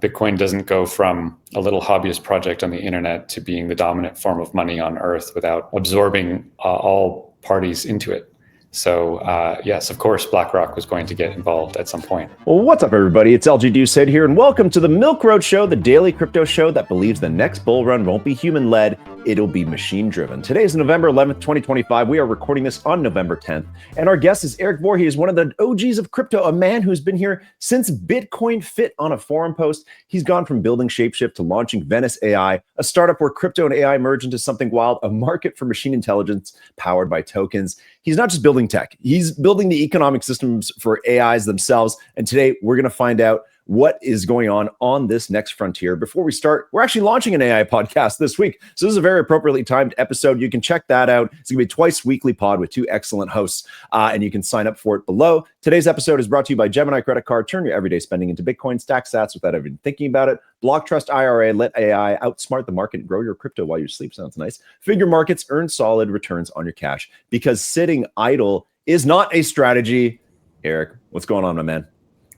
Bitcoin doesn't go from a little hobbyist project on the internet to being the dominant form of money on Earth without absorbing all parties into it. So yes, of course, BlackRock was going to get involved at some point. Well, what's up, everybody? It's LG Doucette here, and welcome to the Milk Road Show, the daily crypto show that believes the next bull run won't be human-led, it'll be machine-driven. Today is November 11th, 2025. We are recording this on November 10th, and our guest is Erik Voorhees, one of the OGs of crypto, a man who's been here since Bitcoin fit on a forum post. He's gone from building ShapeShift to launching Venice AI, a startup where crypto and AI merge into something wild, a market for machine intelligence powered by tokens. He's not just building tech, he's building the economic systems for AIs themselves. And today we're going to find out what is going on this next frontier. Before we start, we're actually launching an AI podcast this week. So this is a very appropriately timed episode. You can check that out. It's going to be a twice weekly pod with two excellent hosts, and you can sign up for it below. Today's episode is brought to you by Gemini Credit Card. Turn your everyday spending into Bitcoin, stack sats without even thinking about it. BlockTrust IRA, let AI outsmart the market and grow your crypto while you sleep. Sounds nice. Figure markets, earn solid returns on your cash because sitting idle is not a strategy. Erik, what's going on, my man?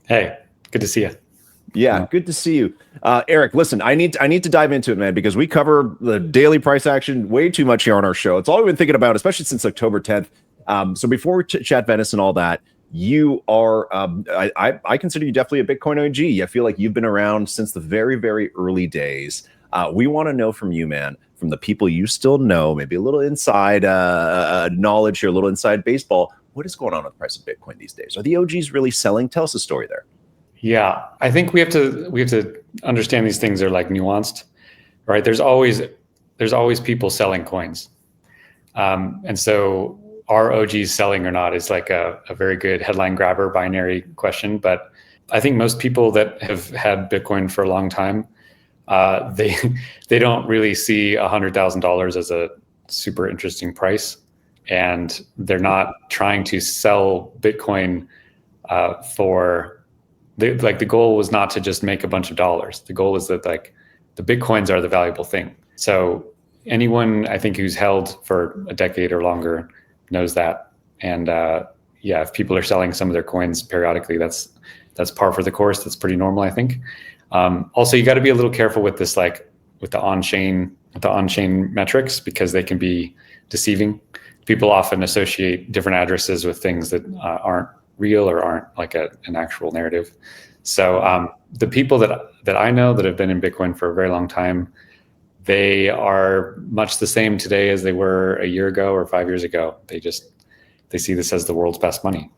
Hey, good to see you. Yeah, good to see you. Erik, listen, I need to dive into it, man, because we cover the daily price action way too much here on our show. It's all we've been thinking about, especially since October 10th. So before we chat Venice and all that, you are, I consider you definitely a Bitcoin OG. I feel like you've been around since the very, very early days. We want to know from you, man, from the people you still know, maybe a little inside knowledge here, a little inside baseball. What is going on with the price of Bitcoin these days? Are the OGs really selling? Tell us a story there. Yeah, I think we have to understand these things are like nuanced, right? There's always people selling coins, and so are OGs selling or not is like a very good headline grabber binary question. But I think most people that have had Bitcoin for a long time, they don't really see $100,000 as a super interesting price, and they're not trying to sell Bitcoin for. The goal was not to just make a bunch of dollars. The goal is that like the Bitcoins are the valuable thing. So anyone I think who's held for a decade or longer knows that. And yeah, if people are selling some of their coins periodically, that's par for the course. That's pretty normal, I think. Also, you got to be a little careful with this, like with the on-chain metrics, because they can be deceiving. People often associate different addresses with things that aren't real or aren't like an actual narrative. So the people that I know that have been in Bitcoin for a very long time, they are much the same today as they were a year ago or 5 years ago. They see this as the world's best money.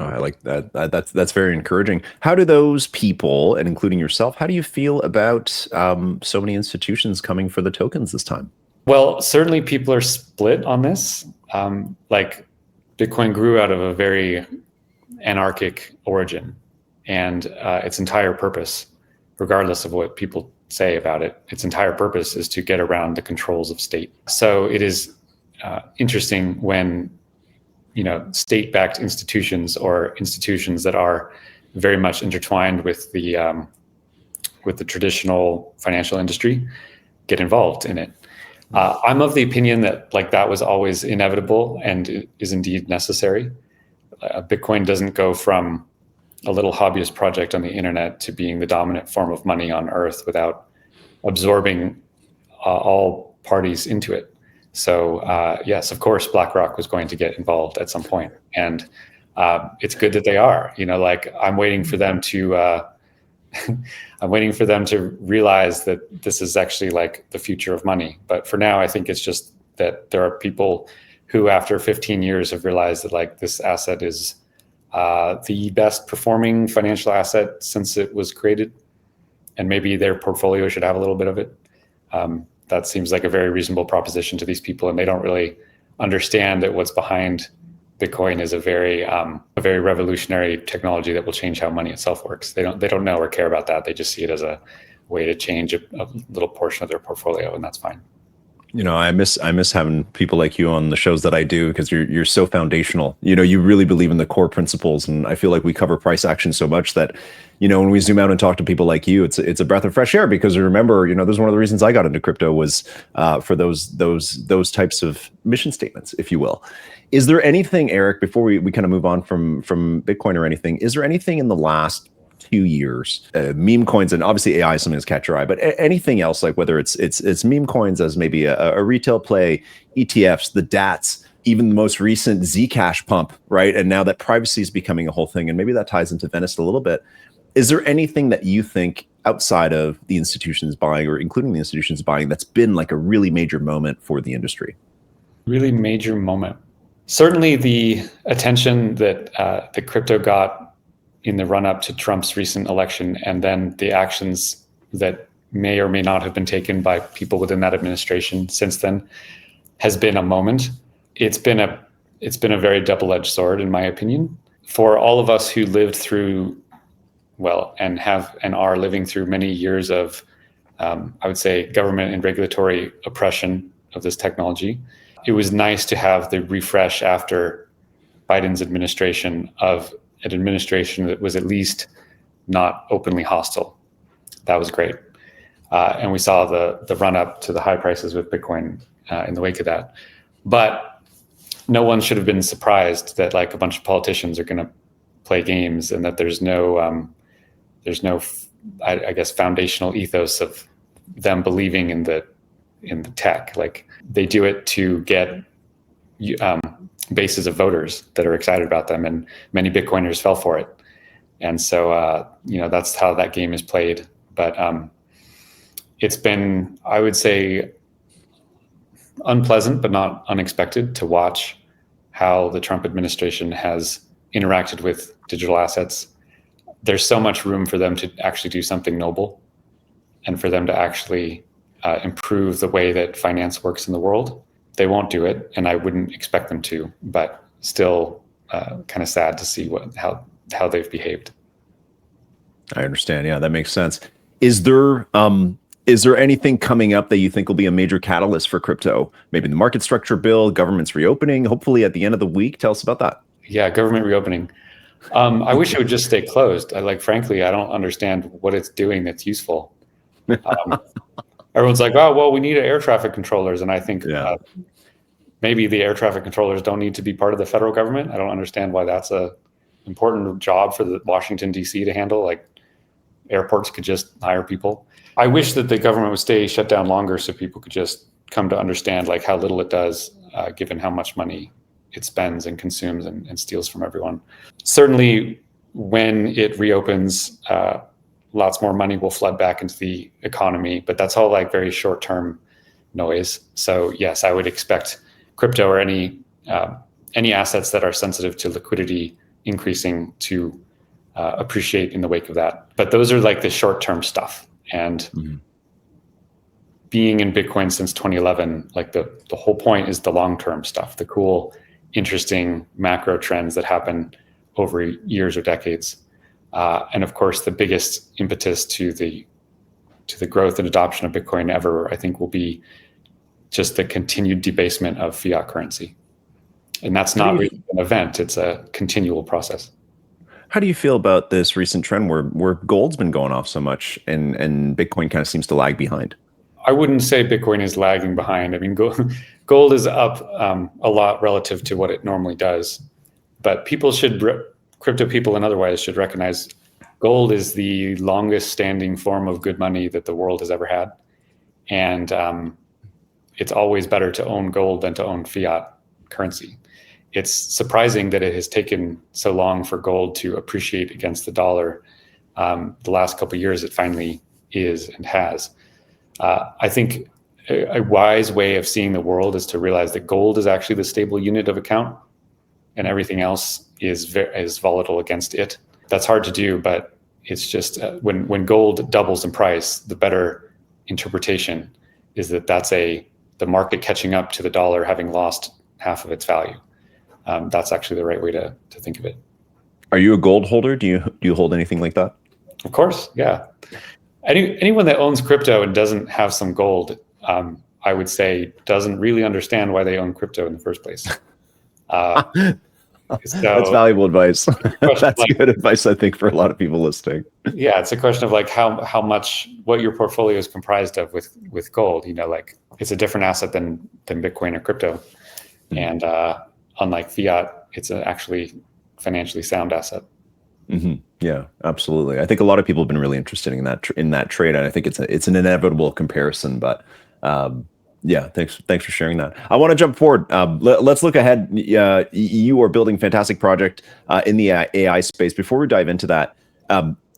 Oh, I like that. That's very encouraging. How do those people, and including yourself, how do you feel about so many institutions coming for the tokens this time? Well, certainly people are split on this. Like Bitcoin grew out of a very anarchic origin, and its entire purpose, regardless of what people say about it, its entire purpose is to get around the controls of state. So it is interesting when, state-backed institutions or institutions that are very much intertwined with the traditional financial industry get involved in it. I'm of the opinion that that was always inevitable and is indeed necessary. Bitcoin doesn't go from a little hobbyist project on the internet to being the dominant form of money on Earth without absorbing all parties into it. So yes, of course, BlackRock was going to get involved at some point, and it's good that they are. I'm waiting for them to. I'm waiting for them to realize that this is actually like the future of money. But for now, I think it's just that there are people who, after 15 years, have realized that this asset is the best performing financial asset since it was created, and maybe their portfolio should have a little bit of it. That seems like a very reasonable proposition to these people, and they don't really understand that what's behind Bitcoin is a very revolutionary technology that will change how money itself works. They don't know or care about that. They just see it as a way to change a little portion of their portfolio, and that's fine. I miss having people like you on the shows that I do, because you're so foundational. You really believe in the core principles, and I feel like we cover price action so much that when we zoom out and talk to people like you, it's a breath of fresh air. Because remember, there's one of the reasons I got into crypto was for those types of mission statements, if you will. Is there anything, Erik, before we kind of move on from Bitcoin or anything, is there anything in the last few years. Meme coins, and obviously AI is something that's catch your eye, but anything else, like whether it's meme coins as maybe a retail play, ETFs, the DATs, even the most recent Zcash pump, right? And now that privacy is becoming a whole thing, and maybe that ties into Venice a little bit. Is there anything that you think outside of the institutions buying, or including the institutions buying, that's been like a really major moment for the industry? Really major moment. Certainly the attention that the crypto got in the run-up to Trump's recent election, and then the actions that may or may not have been taken by people within that administration since then, has been a moment. It's been a very double-edged sword, in my opinion. For all of us who lived through, and are living through many years of, I would say, government and regulatory oppression of this technology, it was nice to have the refresh after Biden's administration of an administration that was at least not openly hostile. That was great. And we saw the run-up to the high prices with Bitcoin in the wake of that. But no one should have been surprised that like a bunch of politicians are going to play games, and that there's no, I guess, foundational ethos of them believing in the tech. Like they do it to get bases of voters that are excited about them, and many Bitcoiners fell for it. And so, that's how that game is played. But it's been, I would say, unpleasant but not unexpected to watch how the Trump administration has interacted with digital assets. There's so much room for them to actually do something noble, and for them to actually improve the way that finance works in the world. They won't do it, and I wouldn't expect them to, but still kind of sad to see how they've behaved. I understand. Yeah, that makes sense. Is there anything coming up that you think will be a major catalyst for crypto? Maybe the market structure bill, government's reopening, hopefully at the end of the week. Tell us about that. Yeah, government reopening. I wish it would just stay closed. Frankly, I don't understand what it's doing that's useful. Everyone's like, oh, well, we need air traffic controllers. And I think maybe the air traffic controllers don't need to be part of the federal government. I don't understand why that's a important job for the Washington, D.C. to handle. Like airports could just hire people. I wish that the government would stay shut down longer so people could just come to understand like how little it does, given how much money it spends and consumes and steals from everyone. Certainly, when it reopens, lots more money will flood back into the economy, but that's all like very short-term noise. So yes, I would expect crypto or any assets that are sensitive to liquidity increasing to appreciate in the wake of that. But those are like the short-term stuff. And being in Bitcoin since 2011, like the whole point is the long-term stuff, the cool, interesting macro trends that happen over years or decades. And of course, the biggest impetus to the growth and adoption of Bitcoin ever, I think, will be just the continued debasement of fiat currency. And that's not really an event, it's a continual process. How do you feel about this recent trend where gold's been going off so much and Bitcoin kind of seems to lag behind? I wouldn't say Bitcoin is lagging behind. I mean, gold is up a lot relative to what it normally does. But crypto people and otherwise should recognize gold is the longest standing form of good money that the world has ever had. And it's always better to own gold than to own fiat currency. It's surprising that it has taken so long for gold to appreciate against the dollar. The last couple of years, it finally is and has. I think a wise way of seeing the world is to realize that gold is actually the stable unit of account, and everything else is volatile against it. That's hard to do, but it's just when gold doubles in price, the better interpretation is that that's the market catching up to the dollar having lost half of its value. That's actually the right way to think of it. Are you a gold holder? Do you hold anything like that? Of course, yeah. Anyone that owns crypto and doesn't have some gold, I would say, doesn't really understand why they own crypto in the first place. So, that's valuable advice. That's good advice, I think, for a lot of people listening. Yeah, it's a question of like how much, what your portfolio is comprised of with gold. Like it's a different asset than Bitcoin or crypto, and unlike fiat, it's an actually financially sound asset. Yeah, absolutely. I think a lot of people have been really interested in that trade, and I think it's an inevitable comparison. But yeah, thanks for sharing that. I want to jump forward. Let's look ahead. You are building a fantastic project in the AI space. Before we dive into that,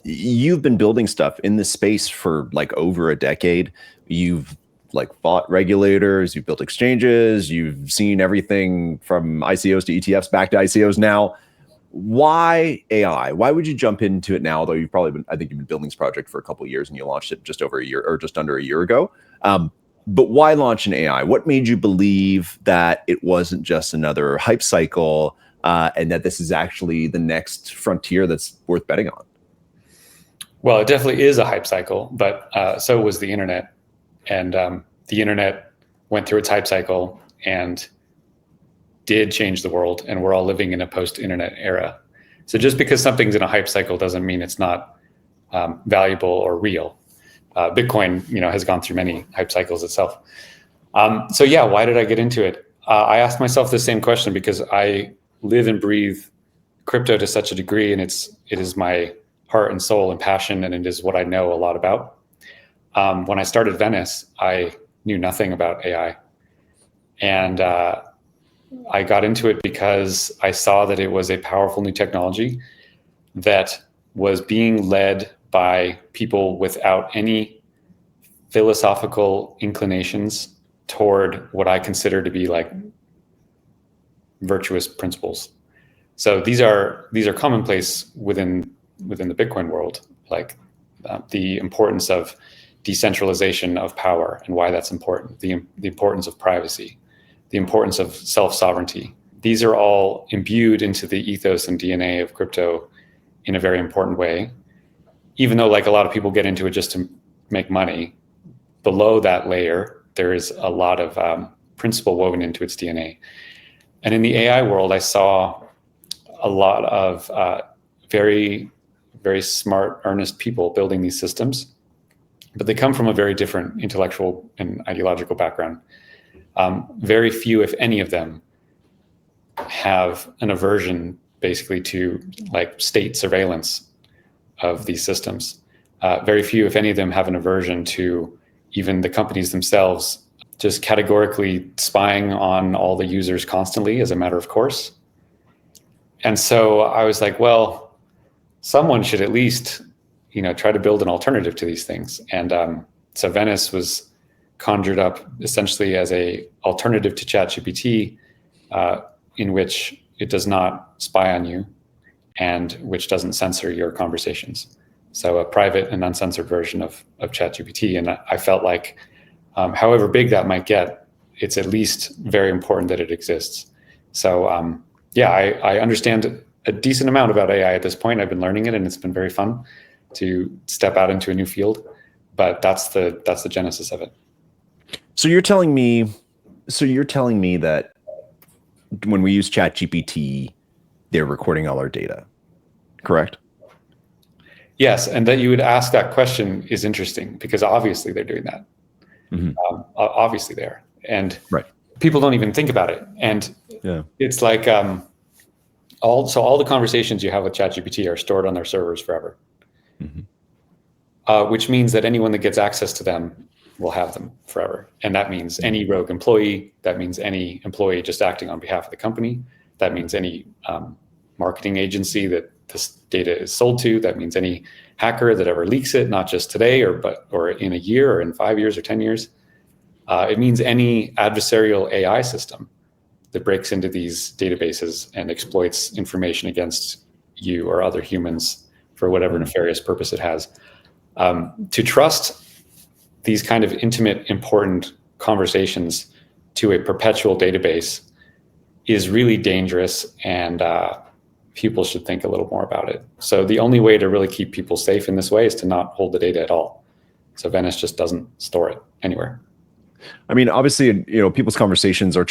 you've been building stuff in this space for like over a decade. You've like fought regulators, you've built exchanges, you've seen everything from ICOs to ETFs back to ICOs now. Why AI? Why would you jump into it now? Although I think you've been building this project for a couple of years and you launched it just over a year or just under a year ago. But why launch an AI? What made you believe that it wasn't just another hype cycle and that this is actually the next frontier that's worth betting on? Well, it definitely is a hype cycle, but so was the internet. And the internet went through its hype cycle and did change the world, and we're all living in a post-internet era. So just because something's in a hype cycle doesn't mean it's not valuable or real. Bitcoin, has gone through many hype cycles itself. So yeah, why did I get into it? I asked myself the same question because I live and breathe crypto to such a degree, and it is my heart and soul and passion, and it is what I know a lot about. When I started Venice, I knew nothing about AI, and I got into it because I saw that it was a powerful new technology that was being led by people without any philosophical inclinations toward what I consider to be like virtuous principles. So these are commonplace within the Bitcoin world, like the importance of decentralization of power and why that's important, the importance of privacy, the importance of self-sovereignty. These are all imbued into the ethos and DNA of crypto in a very important way. Even though like a lot of people get into it just to make money, below that layer, there is a lot of principle woven into its DNA. And in the AI world, I saw a lot of very, very smart, earnest people building these systems, but they come from a very different intellectual and ideological background. Very few, if any of them, have an aversion basically to like state surveillance of these systems. Very few, if any of them, have an aversion to even the companies themselves just categorically spying on all the users constantly as a matter of course. And so I was like, well, someone should at least, try to build an alternative to these things. And so Venice was conjured up essentially as a alternative to ChatGPT, in which it does not spy on you and which doesn't censor your conversations. So a private and uncensored version of ChatGPT. And I felt like, however big that might get, it's at least very important that it exists. So I understand a decent amount about AI at this point. I've been learning it, and it's been very fun to step out into a new field. But that's the genesis of it. So you're telling me that when we use ChatGPT, they're recording all our data, correct? Yes, and that you would ask that question is interesting because obviously they're doing that. Mm-hmm. Obviously they are, and right. People don't even think about it. And it's like all the conversations you have with ChatGPT are stored on their servers forever, mm-hmm. Which means that anyone that gets access to them will have them forever. And that means any rogue employee, that means any employee just acting on behalf of the company, that means any marketing agency that this data is sold to, that means any hacker that ever leaks it, not just today or in a year or in 5 years or 10 years. It means any adversarial AI system that breaks into these databases and exploits information against you or other humans for whatever nefarious purpose it has. To trust these kind of intimate, important conversations to a perpetual database is really dangerous, and people should think a little more about it. So the only way to really keep people safe in this way is to not hold the data at all. So Venice just doesn't store it anywhere. I mean, obviously, people's conversations or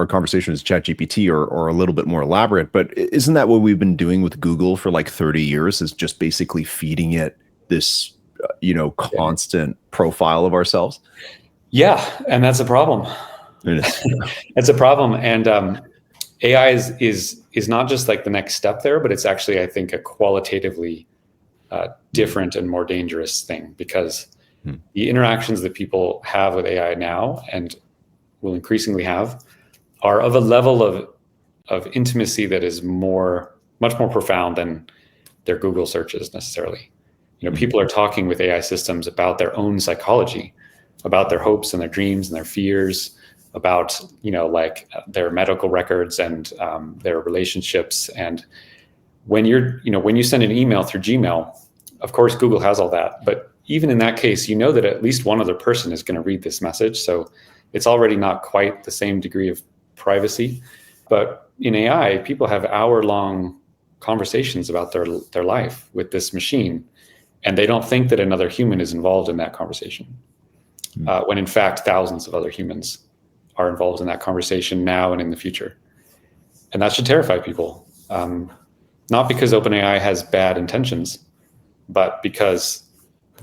conversations with ChatGPT are a little bit more elaborate, but isn't that what we've been doing with Google for like 30 years, is just basically feeding it this constant profile of ourselves? Yeah, and that's a problem. It is. It's a problem. And AI is not just like the next step there, but it's actually, I think, a qualitatively different and more dangerous thing, because the interactions that people have with AI now and will increasingly have are of a level of intimacy that is much more profound than their Google searches necessarily. People are talking with AI systems about their own psychology, about their hopes and their dreams and their fears, about like their medical records and their relationships. And when you send an email through Gmail, of course Google has all that, but even in that case, that at least one other person is going to read this message, so it's already not quite the same degree of privacy. But in AI, people have hour-long conversations about their life with this machine, and they don't think that another human is involved in that conversation, when in fact thousands of other humans are involved in that conversation now and in the future. And that should terrify people, not because OpenAI has bad intentions, but because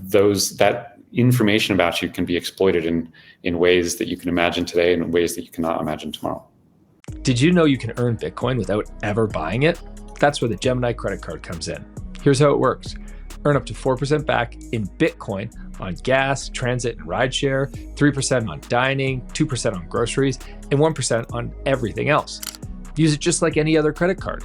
that information about you can be exploited in ways that you can imagine today and in ways that you cannot imagine tomorrow. Did you know you can earn Bitcoin without ever buying it? That's where the Gemini Credit Card comes in. Here's how it works. Earn up to 4% back in Bitcoin on gas, transit, and rideshare, 3% on dining, 2% on groceries, and 1% on everything else. Use it just like any other credit card.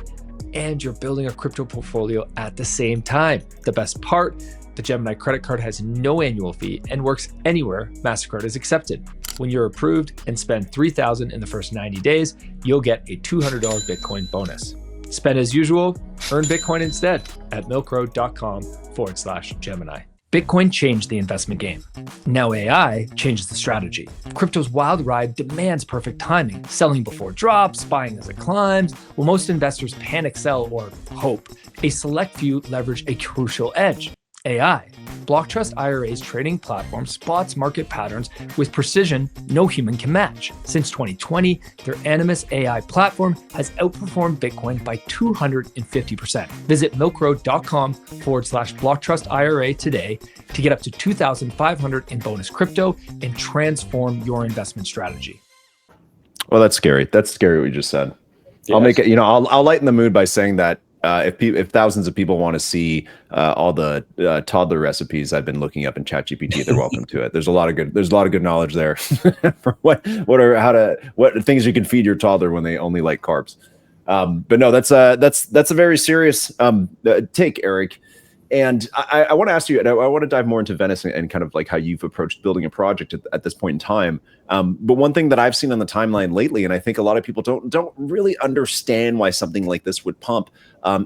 And you're building a crypto portfolio at the same time. The best part, the Gemini Credit Card has no annual fee and works anywhere MasterCard is accepted. When you're approved and spend $3,000 in the first 90 days, you'll get a $200 Bitcoin bonus. Spend as usual, earn Bitcoin instead at milkroad.com/Gemini. Bitcoin changed the investment game. Now AI changes the strategy. Crypto's wild ride demands perfect timing, selling before drops, buying as it climbs. While most investors panic sell or hope, a select few leverage a crucial edge: AI. BlockTrustIRA's trading platform spots market patterns with precision no human can match. Since 2020, their Animus AI platform has outperformed Bitcoin by 250%. Visit milkroad.com/BlockTrustIRA today to get up to $2,500 in bonus crypto and transform your investment strategy. Well, that's scary. That's scary what you just said. Yes. I'll make it, I'll lighten the mood by saying that if thousands of people want to see all the toddler recipes I've been looking up in ChatGPT, they're welcome to it. There's a lot of good knowledge there for what things you can feed your toddler when they only like carbs. But no, that's a very serious take, Erik. And I want to ask you, and I want to dive more into Venice and kind of like how you've approached building a project at this point in time. But one thing that I've seen on the timeline lately, and I think a lot of people don't really understand why something like this would pump,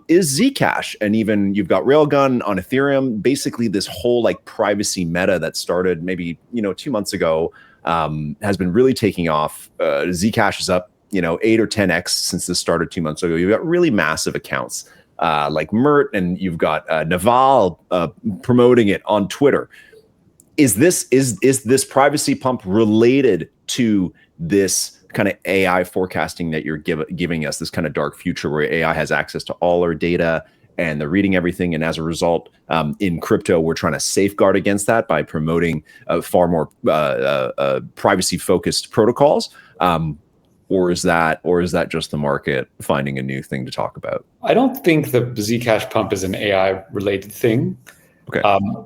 is Zcash. And even you've got Railgun on Ethereum. Basically, this whole like privacy meta that started maybe 2 months ago has been really taking off. Zcash is up 8 or 10x since this started 2 months ago. You've got really massive accounts like Mert, and you've got Naval promoting it on Twitter. Is this privacy pump related to this kind of AI forecasting that you're giving us, this kind of dark future where AI has access to all our data and they're reading everything, and as a result, in crypto, we're trying to safeguard against that by promoting far more privacy-focused protocols? Or is that just the market finding a new thing to talk about? I don't think the Zcash pump is an AI related thing. Okay.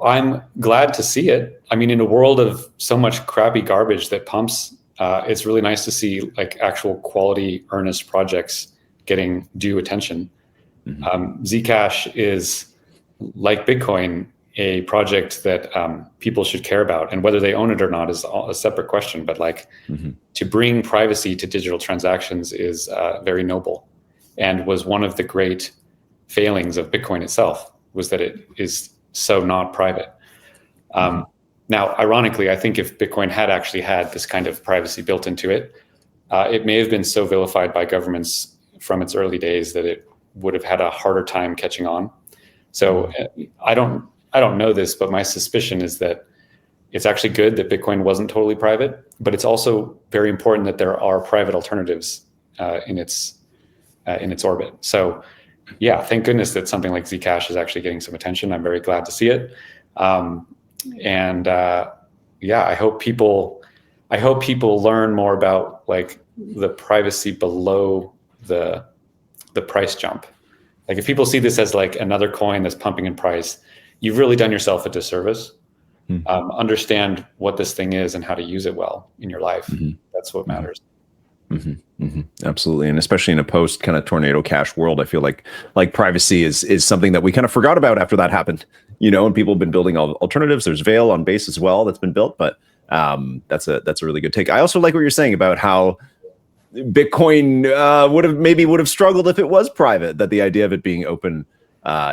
I'm glad to see it. I mean, in a world of so much crappy garbage that pumps, it's really nice to see like actual quality, earnest projects getting due attention. Mm-hmm. Zcash is, like Bitcoin, a project that people should care about, and whether they own it or not is a separate question. But to bring privacy to digital transactions is very noble, and was one of the great failings of Bitcoin itself, was that it is so not private. Now, ironically, I think if Bitcoin had actually had this kind of privacy built into it, it may have been so vilified by governments from its early days that it would have had a harder time catching on. So I don't know this, but my suspicion is that it's actually good that Bitcoin wasn't totally private, but it's also very important that there are private alternatives in its orbit. So yeah, thank goodness that something like Zcash is actually getting some attention. I'm very glad to see it. I hope people learn more about like the privacy below the price jump. Like if people see this as like another coin that's pumping in price, you've really done yourself a disservice. Understand what this thing is and how to use it well in your life. That's what matters. Absolutely. And especially in a post kind of tornado cash world, I feel like privacy is something that we kind of forgot about after that happened, and people have been building alternatives. There's Veil on Base as well that's been built, but that's a really good take. I also like what you're saying about how Bitcoin would have struggled if it was private, that the idea of it being open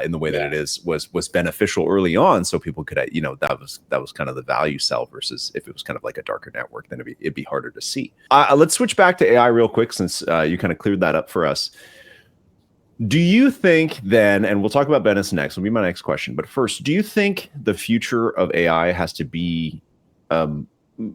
in the way that it is was beneficial early on, so people could that was kind of the value sell, versus if it was kind of like a darker network, then it'd be harder to see. Let's switch back to AI real quick, since you kind of cleared that up for us. Do you think then, and we'll talk about Venice next, will be my next question, but first, do you think the future of AI has to be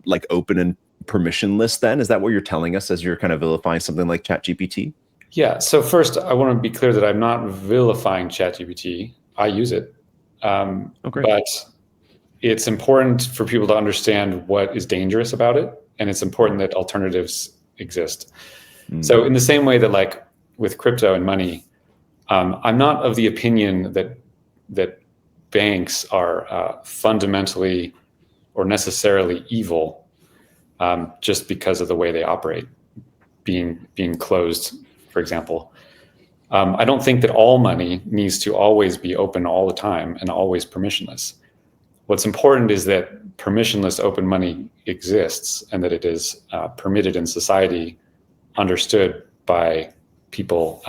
like open and permissionless then? Is that what you're telling us as you're kind of vilifying something like ChatGPT? Yeah. So first, I want to be clear that I'm not vilifying ChatGPT. I use it. But it's important for people to understand what is dangerous about it. And it's important that alternatives exist. So in the same way that like with crypto and money, I'm not of the opinion that banks are fundamentally or necessarily evil just because of the way they operate, being closed, for example. I don't think that all money needs to always be open all the time and always permissionless. What's important is that permissionless open money exists and that it is permitted in society, understood by people.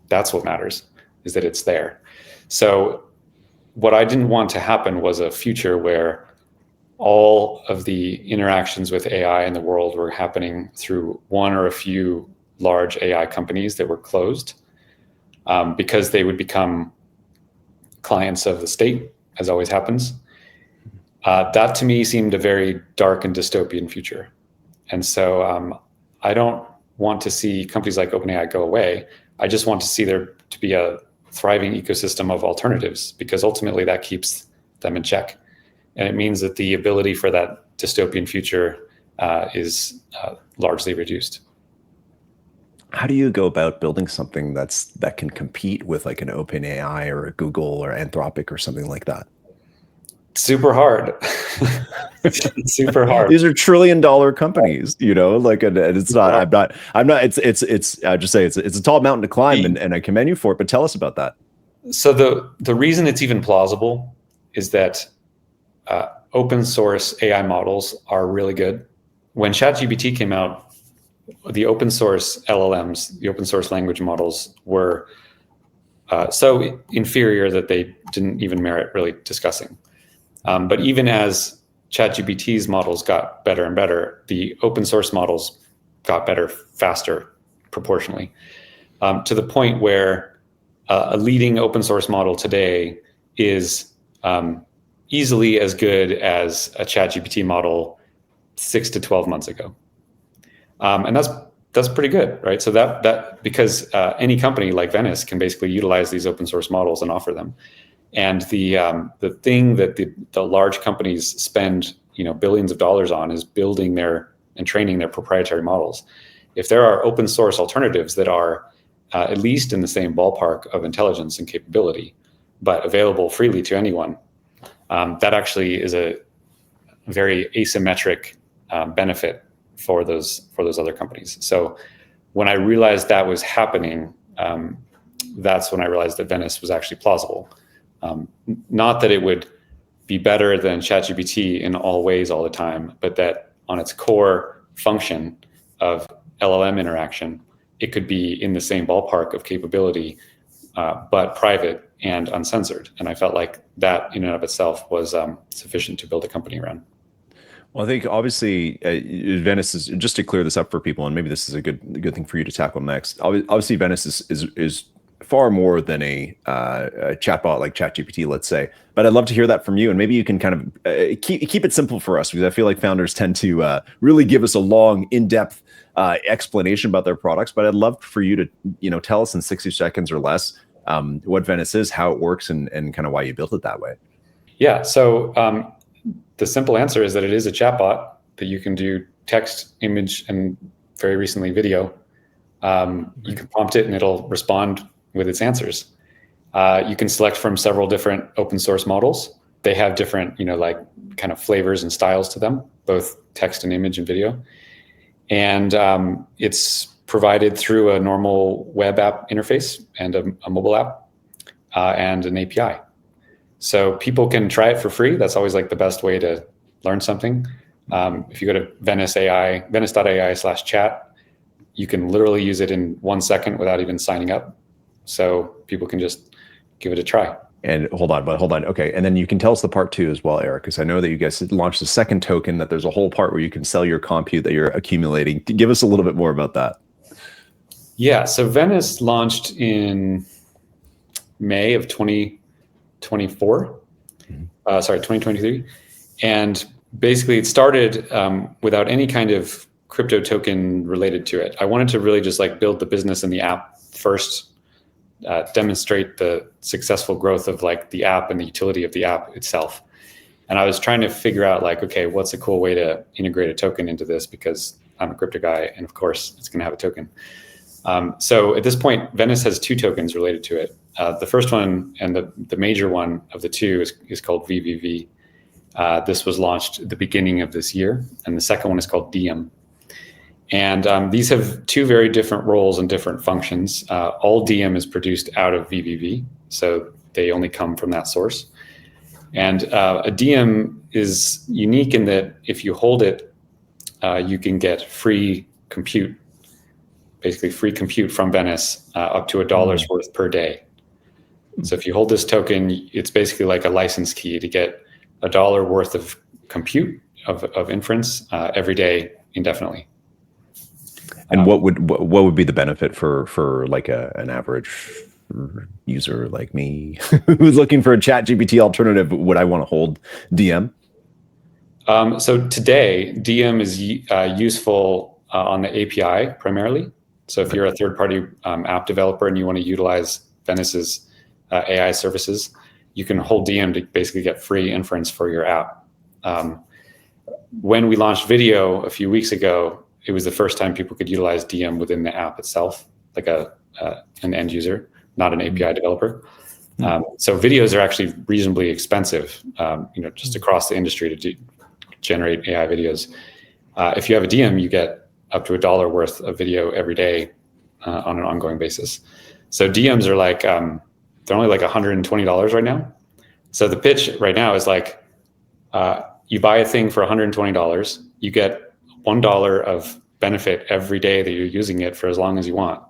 That's what matters, is that it's there. So what I didn't want to happen was a future where all of the interactions with AI in the world were happening through one or a few large AI companies that were closed, because they would become clients of the state, as always happens. That to me seemed a very dark and dystopian future. And so I don't want to see companies like OpenAI go away. I just want to see there to be a thriving ecosystem of alternatives, because ultimately that keeps them in check. And it means that the ability for that dystopian future is largely reduced. How do you go about building something that can compete with like an OpenAI or a Google or Anthropic or something like that? Super hard. Super hard. These are $1 trillion companies, like, and it's not, I'm not, it's, I just say it's a tall mountain to climb, and I commend you for it, but tell us about that. So the reason it's even plausible is that open source AI models are really good. When ChatGPT came out, the open source LLMs, the open source language models, were so inferior that they didn't even merit really discussing. But even as ChatGPT's models got better and better, the open source models got better faster proportionally, to the point where a leading open source model today is easily as good as a ChatGPT model 6 to 12 months ago. And that's pretty good, right? So that because any company like Venice can basically utilize these open source models and offer them. And the thing that the large companies spend billions of dollars on is building and training their proprietary models. If there are open source alternatives that are at least in the same ballpark of intelligence and capability, but available freely to anyone, that actually is a very asymmetric benefit for those other companies. So when I realized that was happening, that's when I realized that Venice was actually plausible. Not that it would be better than ChatGPT in all ways all the time, but that on its core function of LLM interaction, it could be in the same ballpark of capability, but private and uncensored. And I felt like that in and of itself was sufficient to build a company around. Well, I think obviously Venice is, just to clear this up for people, and maybe this is a good thing for you to tackle next. Obviously, Venice is far more than a chatbot like ChatGPT, let's say. But I'd love to hear that from you, and maybe you can kind of keep it simple for us, because I feel like founders tend to really give us a long, in-depth explanation about their products. But I'd love for you to tell us in 60 seconds or less what Venice is, how it works, and kind of why you built it that way. Yeah. So the simple answer is that it is a chatbot that you can do text, image, and very recently video. You can prompt it and it'll respond with its answers. You can select from several different open source models. They have different, like kind of flavors and styles to them, both text and image and video. And it's provided through a normal web app interface and a mobile app and an API. So people can try it for free. That's always like the best way to learn something. If you go to Venice AI, venice.ai/chat, you can literally use it in 1 second without even signing up. So people can just give it a try. And hold on. Okay. And then you can tell us the part 2 as well, Erik, because I know that you guys launched a second token, that there's a whole part where you can sell your compute that you're accumulating. Give us a little bit more about that. Yeah. So Venice launched in May of 2024. 2023. And basically it started without any kind of crypto token related to it. I wanted to really just like build the business and the app first, demonstrate the successful growth of like the app and the utility of the app itself. And I was trying to figure out like, okay, what's a cool way to integrate a token into this, because I'm a crypto guy and of course it's going to have a token. So at this point, Venice has 2 tokens related to it. The first one and the major one of the 2 is called VVV. This was launched at the beginning of this year. And the second one is called DIEM. And these have 2 very different roles and different functions. All DIEM is produced out of VVV, so they only come from that source. And a DIEM is unique in that if you hold it, you can get free compute, basically free compute from Venice, up to $1 worth per day. So if you hold this token, it's basically like a license key to get $1 worth of compute of inference every day indefinitely. And what would be the benefit for like an average user like me who's looking for a ChatGPT alternative? Would I want to hold DIEM? So today, DIEM is useful on the API primarily. So if you're a third-party app developer and you want to utilize Venice's AI services, you can hold DIEM to basically get free inference for your app. When we launched video a few weeks ago, it was the first time people could utilize DIEM within the app itself, like an end user, not an API developer. So videos are actually reasonably expensive, just across the industry to generate AI videos. If you have a DIEM, you get up to $1 worth of video every day on an ongoing basis. So DIEMs are like, they're only like $120 right now. So the pitch right now is like, you buy a thing for $120, you get $1 of benefit every day that you're using it for as long as you want.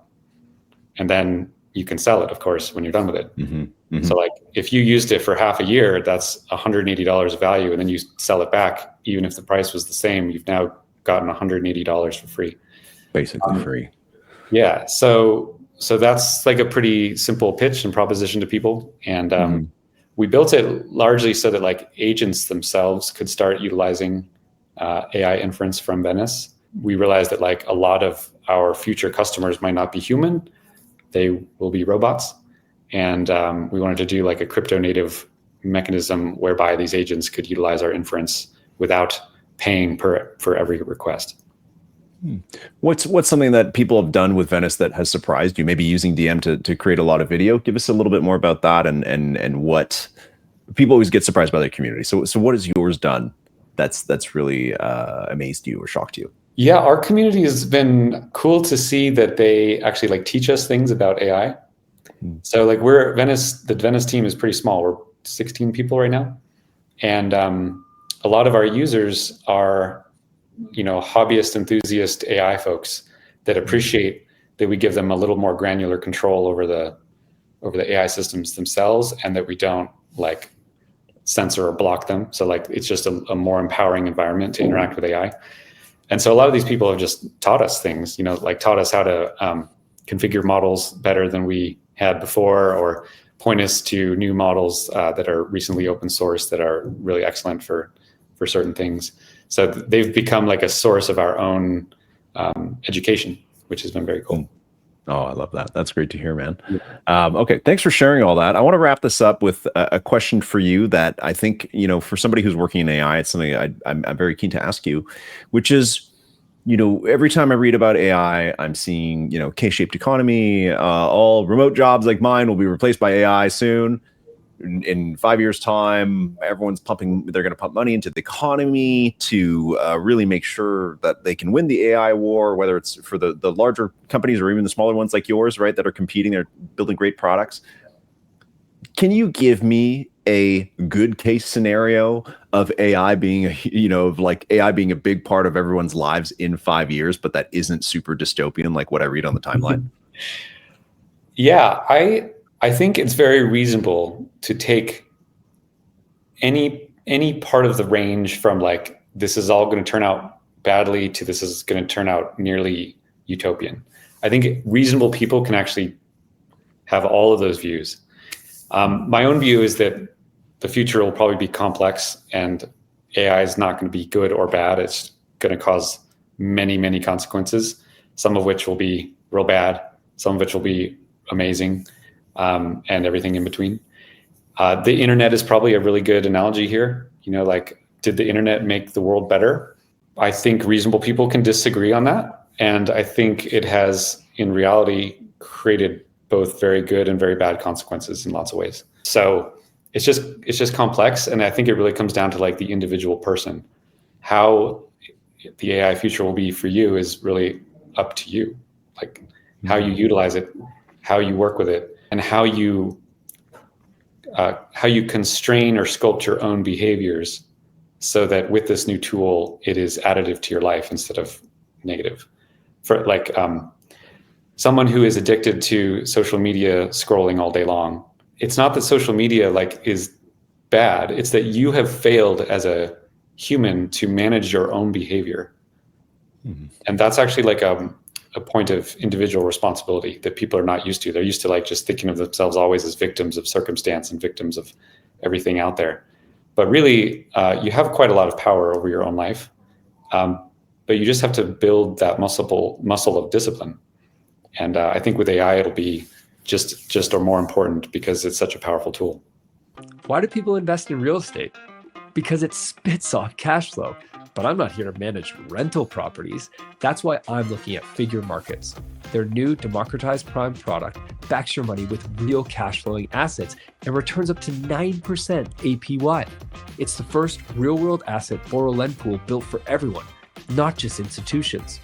And then you can sell it, of course, when you're done with it. Mm-hmm. Mm-hmm. So like if you used it for half a year, that's $180 of value. And then you sell it back, even if the price was the same, you've now gotten $180 for free. Basically free. Yeah. So that's like a pretty simple pitch and proposition to people. And we built it largely so that like agents themselves could start utilizing AI inference from Venice. We realized that like a lot of our future customers might not be human. They will be robots. And we wanted to do like a crypto native mechanism whereby these agents could utilize our inference without paying for every request. What's something that people have done with Venice that has surprised you? Maybe using DIEM to create a lot of video. Give us a little bit more about that and what people always get surprised by their community. So what has yours done that's really amazed you or shocked you? Yeah, our community has been cool to see that they actually like teach us things about AI. So like the Venice team is pretty small. We're 16 people right now. And a lot of our users are, hobbyist, enthusiast AI folks that appreciate that we give them a little more granular control over the AI systems themselves, and that we don't like censor or block them. So like it's just a more empowering environment to interact with AI. And so a lot of these people have just taught us things, like taught us how to configure models better than we had before, or point us to new models that are recently open source that are really excellent for certain things. So they've become like a source of our own education, which has been very cool. Oh, I love that. That's great to hear, man. Okay, thanks for sharing all that. I want to wrap this up with a question for you that I think, for somebody who's working in AI, it's something I'm very keen to ask you, which is, every time I read about AI, I'm seeing, K-shaped economy, all remote jobs like mine will be replaced by AI soon. In 5 years' time, they're going to pump money into the economy to really make sure that they can win the AI war, whether it's for the larger companies or even the smaller ones like yours, right, that are competing, they're building great products. Can you give me a good case scenario of AI being AI being a big part of everyone's lives in 5 years, but that isn't super dystopian like what I read on the timeline? Yeah, I think it's very reasonable to take any part of the range from like this is all going to turn out badly to this is going to turn out nearly utopian. I think reasonable people can actually have all of those views. My own view is that the future will probably be complex and AI is not going to be good or bad. It's going to cause many, many consequences, some of which will be real bad, some of which will be amazing, and everything in between. The internet is probably a really good analogy here. Did the internet make the world better? I think reasonable people can disagree on that. And I think it has, in reality, created both very good and very bad consequences in lots of ways. So it's just complex. And I think it really comes down to like the individual person. How the AI future will be for you is really up to you. Like how you utilize it, how you work with it, and how you constrain or sculpt your own behaviors so that with this new tool, it is additive to your life instead of negative. For like someone who is addicted to social media scrolling all day long, it's not that social media is bad. It's that you have failed as a human to manage your own behavior. Mm-hmm. And that's actually like a point of individual responsibility that people are not used to. They're used to just thinking of themselves always as victims of circumstance and victims of everything out there. But really, you have quite a lot of power over your own life. But you just have to build that muscle of discipline. And I think with AI, it'll be just or more important because it's such a powerful tool. Why do people invest in real estate? Because it spits off cash flow. But I'm not here to manage rental properties. That's why I'm looking at Figure Markets. Their new democratized prime product backs your money with real cash flowing assets and returns up to 9% APY. It's the first real world asset borrow lend pool built for everyone, not just institutions.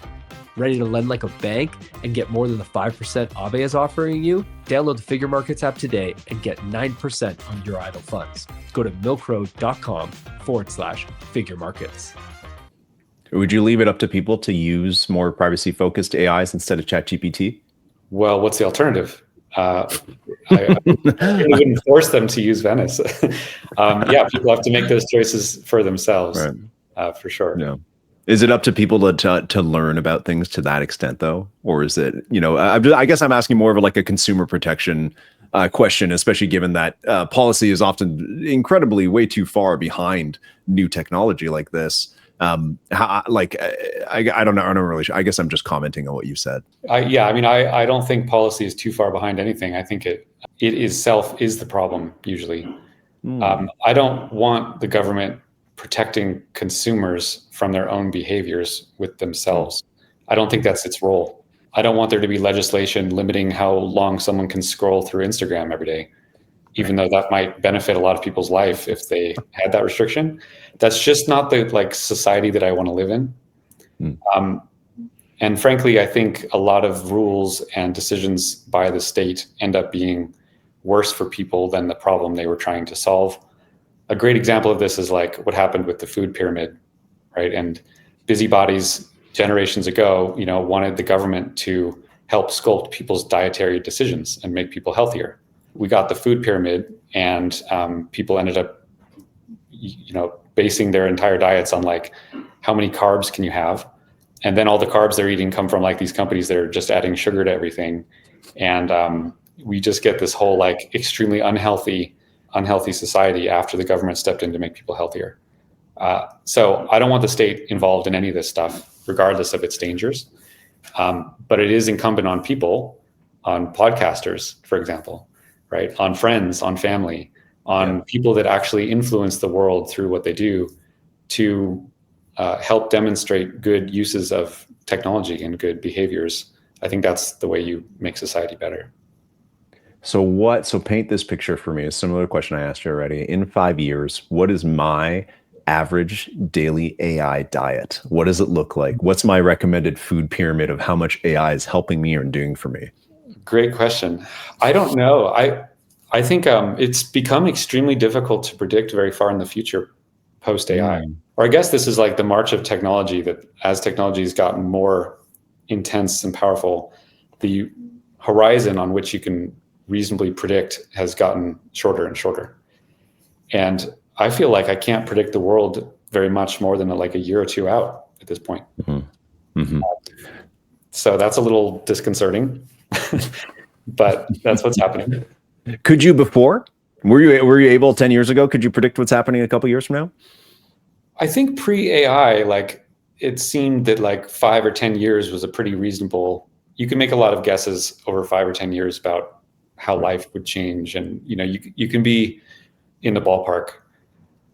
Ready to lend like a bank and get more than the 5% Aave is offering you? Download the Figure Markets app today and get 9% on your idle funds. Go to milkroad.com/Figure Markets. Would you leave it up to people to use more privacy-focused AIs instead of ChatGPT? Well, what's the alternative? I wouldn't force them to use Venice. Yeah, people have to make those choices for themselves, right. For sure. No. Is it up to people to learn about things to that extent, though? Or is it, I guess I'm asking more of a consumer protection question, especially given that policy is often incredibly way too far behind new technology like this. I don't know. I'm not really sure. I guess I'm just commenting on what you said. I don't think policy is too far behind anything. I think it is the problem usually. I don't want the government protecting consumers from their own behaviors with themselves. I don't think that's its role. I don't want there to be legislation limiting how long someone can scroll through Instagram every day, even though that might benefit a lot of people's life if they had that restriction. That's just not the society that I want to live in. And frankly, I think a lot of rules and decisions by the state end up being worse for people than the problem they were trying to solve. A great example of this is what happened with the food pyramid, right? And busybodies generations ago, wanted the government to help sculpt people's dietary decisions and make people healthier. We got the food pyramid, and people ended up, basing their entire diets on how many carbs can you have, and then all the carbs they're eating come from these companies that are just adding sugar to everything, and we just get this whole extremely unhealthy society after the government stepped in to make people healthier. So I don't want the state involved in any of this stuff, regardless of its dangers. But it is incumbent on people, on podcasters, for example, right? On friends, on family, on people that actually influence the world through what they do to help demonstrate good uses of technology and good behaviors, I think that's the way you make society better. So paint this picture for me. A similar question I asked you already. In 5 years, what is my average daily AI diet? What does it look like? What's my recommended food pyramid of how much AI is helping me or doing for me? Great question. I don't know. I think it's become extremely difficult to predict very far in the future post AI. Or I guess this is like the march of technology, that as technology has gotten more intense and powerful, the horizon on which you can reasonably predict has gotten shorter and shorter. And I feel like I can't predict the world very much more than like a year or two out at this point. So that's a little disconcerting, but that's what's happening. Could you before? Were you able 10 years ago? Could you predict what's happening a couple years from now? I think pre-AI, like it seemed that like 5 or 10 years was a pretty reasonable, you can make a lot of guesses over 5 or 10 years about how life would change. And, you can be in the ballpark,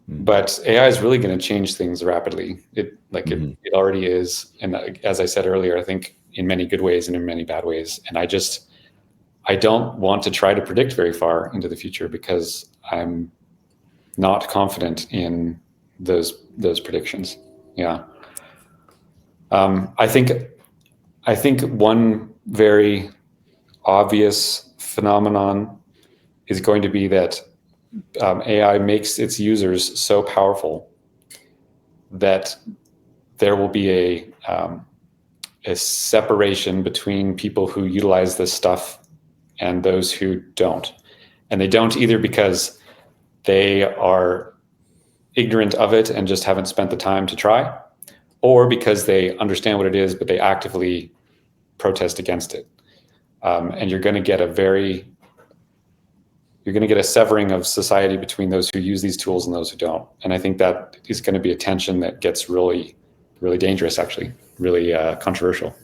but AI is really going to change things rapidly. It already is. And as I said earlier, I think in many good ways and in many bad ways. And I don't want to try to predict very far into the future because I'm not confident in those predictions. Yeah. I think one very obvious phenomenon is going to be that AI makes its users so powerful that there will be a separation between people who utilize this stuff and those who don't. And they don't either because they are ignorant of it and just haven't spent the time to try, or because they understand what it is, but they actively protest against it. And you're going to get a severing of society between those who use these tools and those who don't. And I think that is going to be a tension that gets really, really dangerous, actually, really controversial.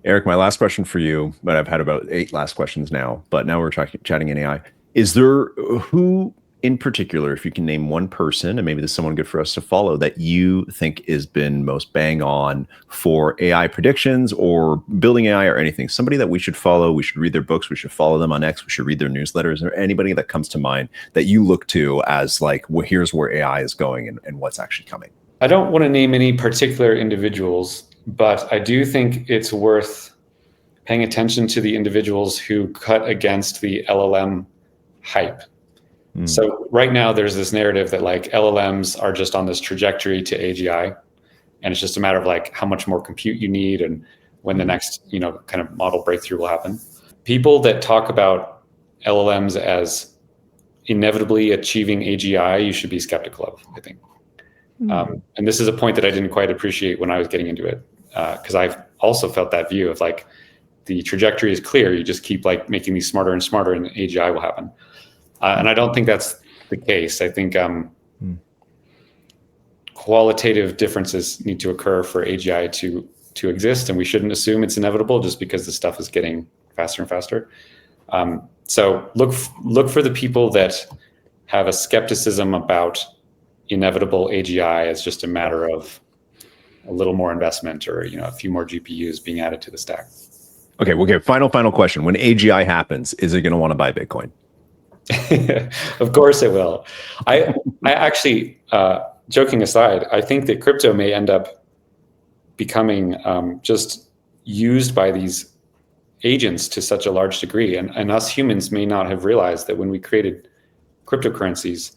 Erik, my last question for you, but I've had about 8 last questions now, but now we're chatting in AI. Is there, who in particular, if you can name one person, and maybe there's someone good for us to follow, that you think has been most bang on for AI predictions or building AI or anything, somebody that we should follow, we should read their books, we should follow them on X, we should read their newsletters, is there anybody that comes to mind that you look to as like, well, here's where AI is going and what's actually coming? I don't want to name any particular individuals, but I do think it's worth paying attention to the individuals who cut against the LLM hype. So right now there's this narrative that like LLMs are just on this trajectory to AGI, and it's just a matter of like how much more compute you need and when the next, kind of model breakthrough will happen. People that talk about LLMs as inevitably achieving AGI, you should be skeptical of, I think. And this is a point that I didn't quite appreciate when I was getting into it, because I've also felt that view of like the trajectory is clear. You just keep like making these smarter and smarter, and AGI will happen. And I don't think that's the case. I think qualitative differences need to occur for AGI to exist, and we shouldn't assume it's inevitable just because the stuff is getting faster and faster. So look for the people that have a skepticism about inevitable AGI as just a matter of a little more investment or a few more GPUs being added to the stack. Okay. Final question. When AGI happens, is it going to want to buy Bitcoin? Of course it will. I actually, joking aside, I think that crypto may end up becoming just used by these agents to such a large degree. And us humans may not have realized that when we created cryptocurrencies,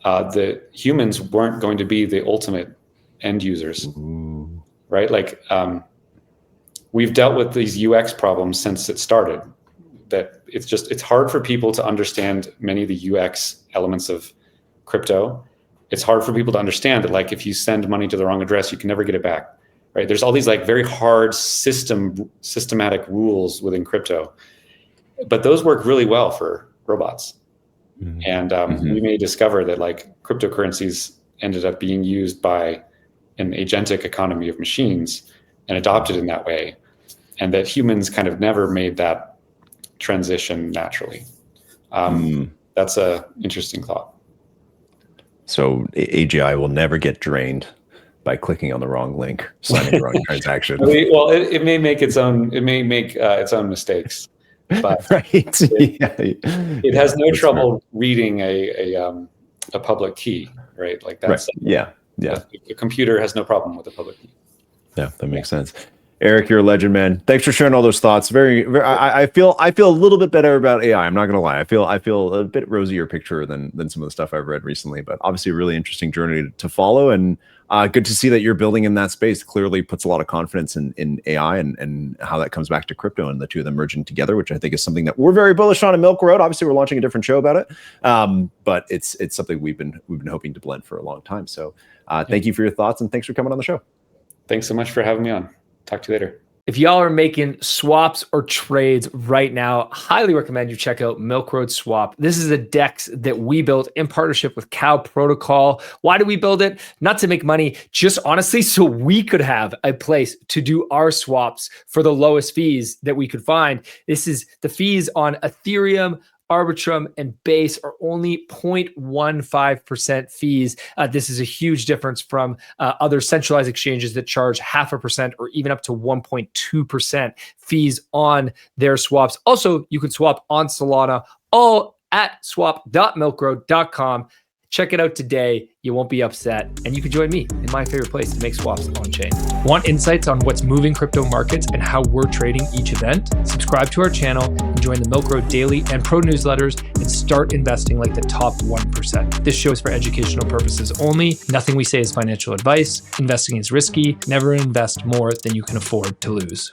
the humans weren't going to be the ultimate end users. Ooh. Right? Like we've dealt with these UX problems since it started. That it's hard for people to understand many of the UX elements of crypto. It's hard for people to understand that like if you send money to the wrong address, you can never get it back, right? There's all these like very hard systematic rules within crypto, but those work really well for robots. And we may discover that like cryptocurrencies ended up being used by an agentic economy of machines and adopted in that way, and that humans kind of never made that transition naturally. That's a interesting thought. So AGI will never get drained by clicking on the wrong link, signing the wrong transaction. Well, it may make its own. It may make its own mistakes, but Right. it has no trouble reading a public key, right? Like that's right. Yeah. The computer has no problem with a public key. Yeah, that makes sense. Erik, you're a legend, man. Thanks for sharing all those thoughts. Very I feel a little bit better about AI. I'm not gonna lie. I feel a bit rosier picture than some of the stuff I've read recently. But obviously, a really interesting journey to follow, and good to see that you're building in that space. Clearly, puts a lot of confidence in AI and how that comes back to crypto and the two of them merging together, which I think is something that we're very bullish on in Milk Road. Obviously, we're launching a different show about it, but it's something we've been hoping to blend for a long time. So, thank you for your thoughts and thanks for coming on the show. Thanks so much for having me on. Talk to you later. If y'all are making swaps or trades right now, highly recommend you check out Milk Road Swap. This is a DEX that we built in partnership with Cow Protocol. Why did we build it? Not to make money, just honestly so we could have a place to do our swaps for the lowest fees that we could find. This is the fees on Ethereum, Arbitrum, and Base are only 0.15% fees. This is a huge difference from other centralized exchanges that charge 0.5% or even up to 1.2% fees on their swaps. Also, you can swap on Solana, all at swap.milkroad.com. Check it out today. You won't be upset. And you can join me in my favorite place to make swaps on chain. Want insights on what's moving crypto markets and how we're trading each event? Subscribe to our channel and join the Milk Road Daily and Pro newsletters and start investing like the top 1%. This show is for educational purposes only. Nothing we say is financial advice. Investing is risky. Never invest more than you can afford to lose.